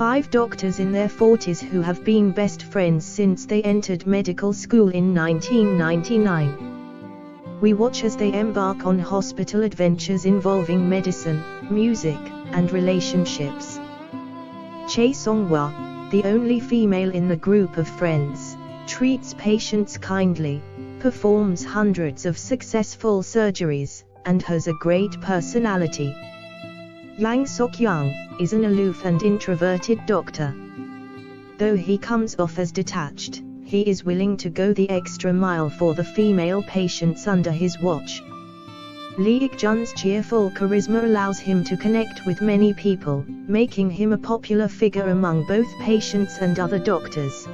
5 doctors in their 40s who have been best friends since they entered medical school in 1999. We watch as they embark on hospital adventures involving medicine, music, and relationships. Chae Songhwa, the only female in the group of friends, treats patients kindly, performs hundreds of successful surgeries, and has a great personality. Yang Sok-young is an aloof and introverted doctor. Though he comes off as detached, he is willing to go the extra mile for the female patients under his watch. Lee Ik-jun's cheerful charisma allows him to connect with many people, making him a popular figure among both patients and other doctors.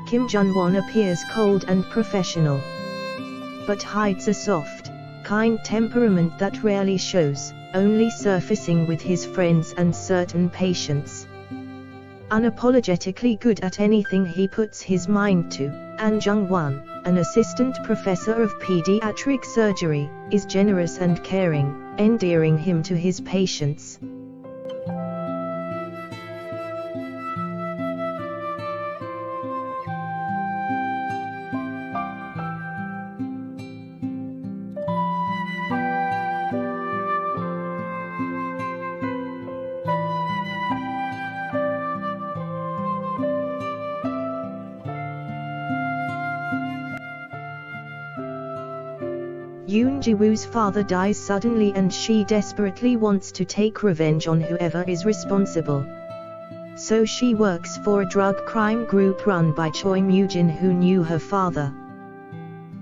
Kim Jun-won appears cold and professional, but hides a soft, kind temperament that rarely shows, only surfacing with his friends and certain patients. Unapologetically good at anything he puts his mind to, An Jung-won, an assistant professor of pediatric surgery, is generous and caring, endearing him to his patients. Yoon Ji-woo's father dies suddenly and she desperately wants to take revenge on whoever is responsible. So she works for a drug crime group run by Choi Moo-jin, who knew her father.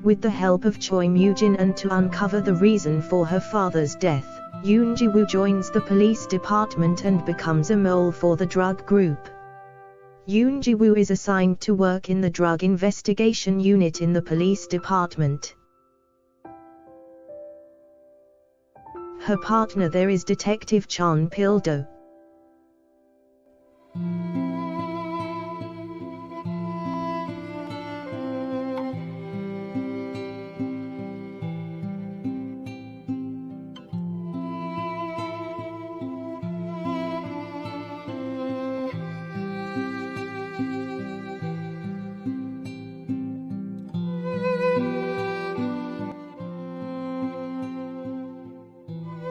With the help of Choi Moo-jin and to uncover the reason for her father's death, Yoon Ji-woo joins the police department and becomes a mole for the drug group. Yoon Ji-woo is assigned to work in the drug investigation unit in the police department. Her partner there is Detective Chon Pil-do.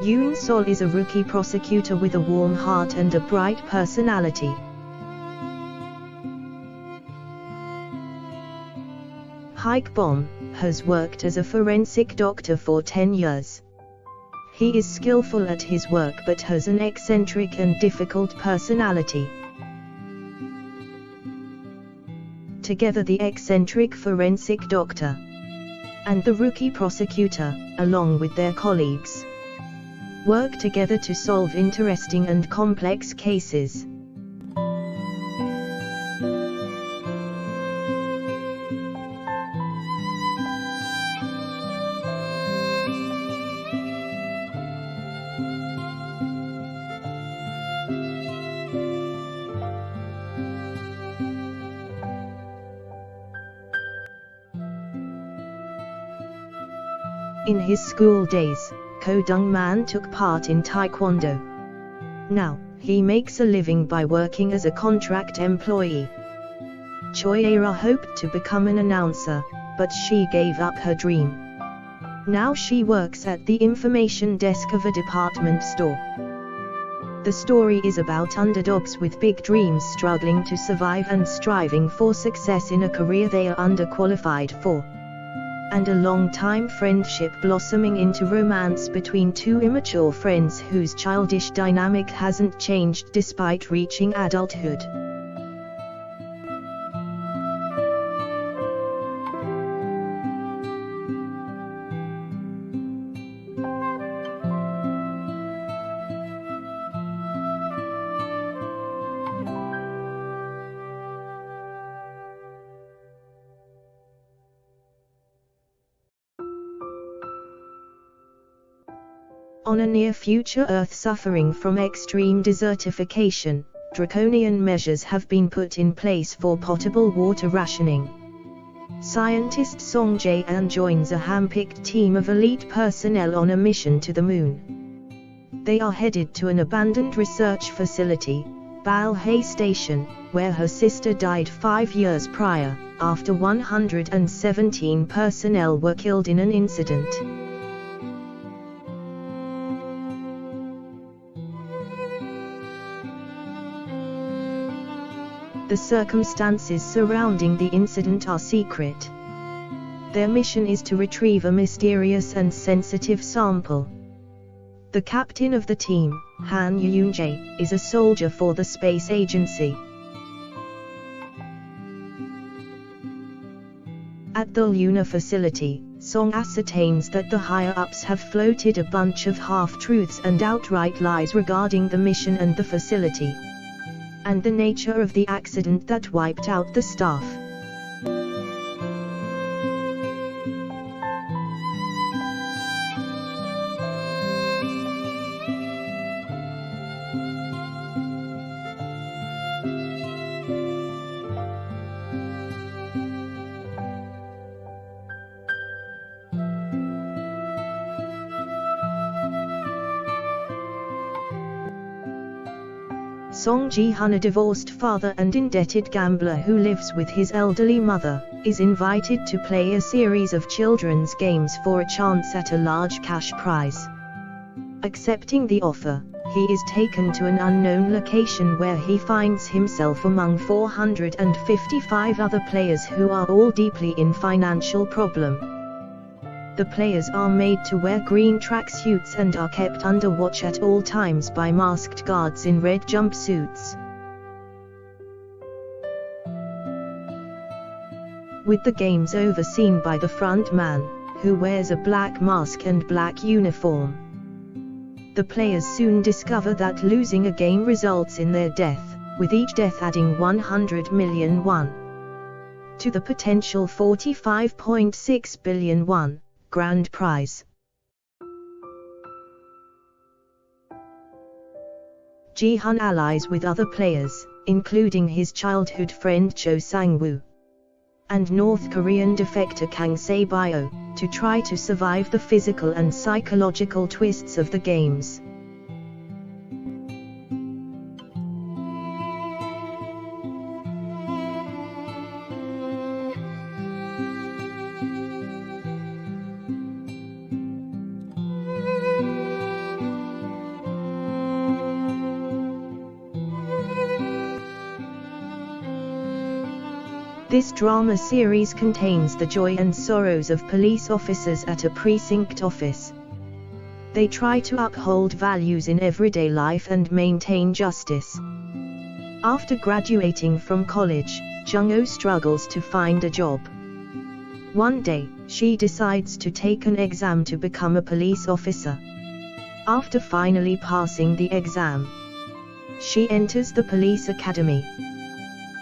Yoon Sol is a rookie prosecutor with a warm heart and a bright personality. Haik Bom has worked as a forensic doctor for 10 years. He is skillful at his work but has an eccentric and difficult personality. Together the eccentric forensic doctor and the rookie prosecutor, along with their colleagues, work together to solve interesting and complex cases. In his school days, Ko Dong-man took part in Taekwondo. Now, he makes a living by working as a contract employee. Choi Aira hoped to become an announcer, but she gave up her dream. Now she works at the information desk of a department store. The story is about underdogs with big dreams struggling to survive and striving for success in a career they are underqualified for, and a long-time friendship blossoming into romance between two immature friends whose childish dynamic hasn't changed despite reaching adulthood. On a near-future Earth suffering from extreme desertification, draconian measures have been put in place for potable water rationing. Scientist Song Jae-an joins a hand-picked team of elite personnel on a mission to the moon. They are headed to an abandoned research facility, Balhae Station, where her sister died 5 years prior, after 117 personnel were killed in an incident. The circumstances surrounding the incident are secret. Their mission is to retrieve a mysterious and sensitive sample. The captain of the team, Han Yoon-jae, is a soldier for the space agency. At the lunar facility, Song ascertains that the higher-ups have floated a bunch of half-truths and outright lies regarding the mission and the facility, and the nature of the accident that wiped out the staff. Song Ji-hun, a divorced father and indebted gambler who lives with his elderly mother, is invited to play a series of children's games for a chance at a large cash prize. Accepting the offer, he is taken to an unknown location where he finds himself among 455 other players who are all deeply in financial problem. The players are made to wear green tracksuits and are kept under watch at all times by masked guards in red jumpsuits. With the games overseen by the front man, who wears a black mask and black uniform. The players soon discover that losing a game results in their death, with each death adding 100 million won to the potential 45.6 billion won grand prize. Ji-hun allies with other players, including his childhood friend Cho Sang-woo and North Korean defector Kang Se-bio, to try to survive the physical and psychological twists of the games. This drama series contains the joy and sorrows of police officers at a precinct office. They try to uphold values in everyday life and maintain justice. After graduating from college, Jung-oh struggles to find a job. One day, she decides to take an exam to become a police officer. After finally passing the exam, she enters the police academy.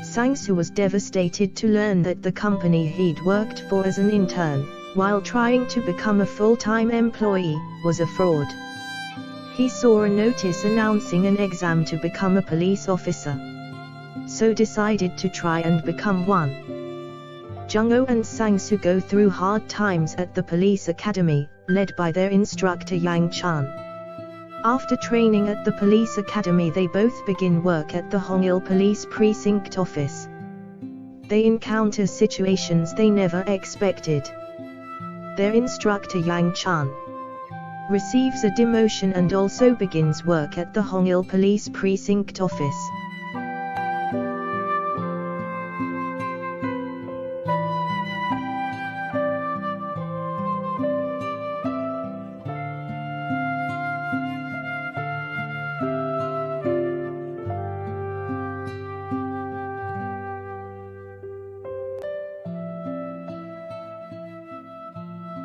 Sang-soo was devastated to learn that the company he'd worked for as an intern, while trying to become a full-time employee, was a fraud. He saw a notice announcing an exam to become a police officer, so decided to try and become one. Jung-oh and Sang-soo go through hard times at the police academy, led by their instructor Yang Chan. After training at the police academy, they both begin work at the Hongil Police Precinct office. They encounter situations they never expected. Their instructor Yang Chan receives a demotion and also begins work at the Hongil Police Precinct office.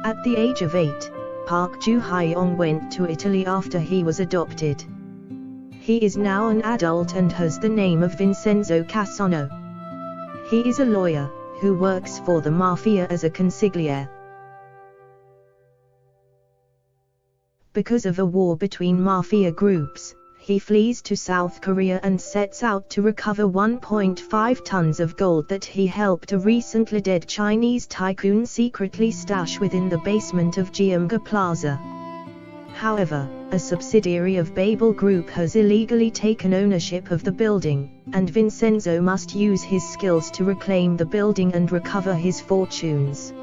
At the age of 8, Park Ju-hyung went to Italy after he was adopted. He is now an adult and has the name of Vincenzo Casano. He is a lawyer, who works for the mafia as a consigliere. Because of a war between mafia groups, he flees to South Korea and sets out to recover 1.5 tons of gold that he helped a recently dead Chinese tycoon secretly stash within the basement of Gyeongga Plaza. However, a subsidiary of Babel Group, has illegally taken ownership of the building, and Vincenzo must use his skills to reclaim the building and recover his fortunes.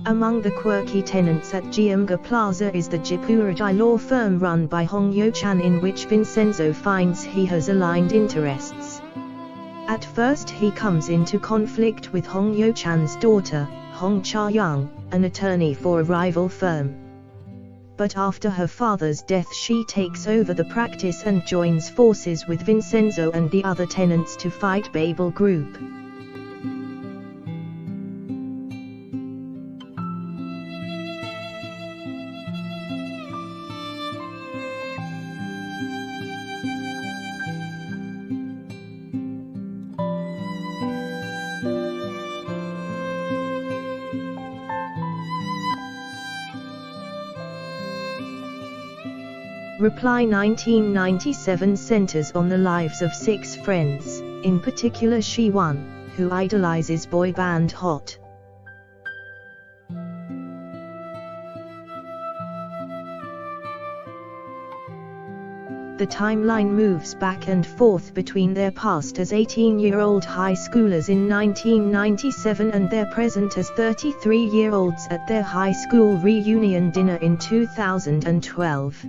Among the quirky tenants at Giamga Plaza is the Jipuradai law firm run by Hong Yo-chan, in which Vincenzo finds he has aligned interests. At first he comes into conflict with Hong Yo-chan's daughter, Hong Cha-young, an attorney for a rival firm. But after her father's death she takes over the practice and joins forces with Vincenzo and the other tenants to fight Babel Group. Reply 1997 centers on the lives of 6 friends, in particular Shi-won, who idolizes boy band Hot. The timeline moves back and forth between their past as 18-year-old high schoolers in 1997 and their present as 33-year-olds at their high school reunion dinner in 2012.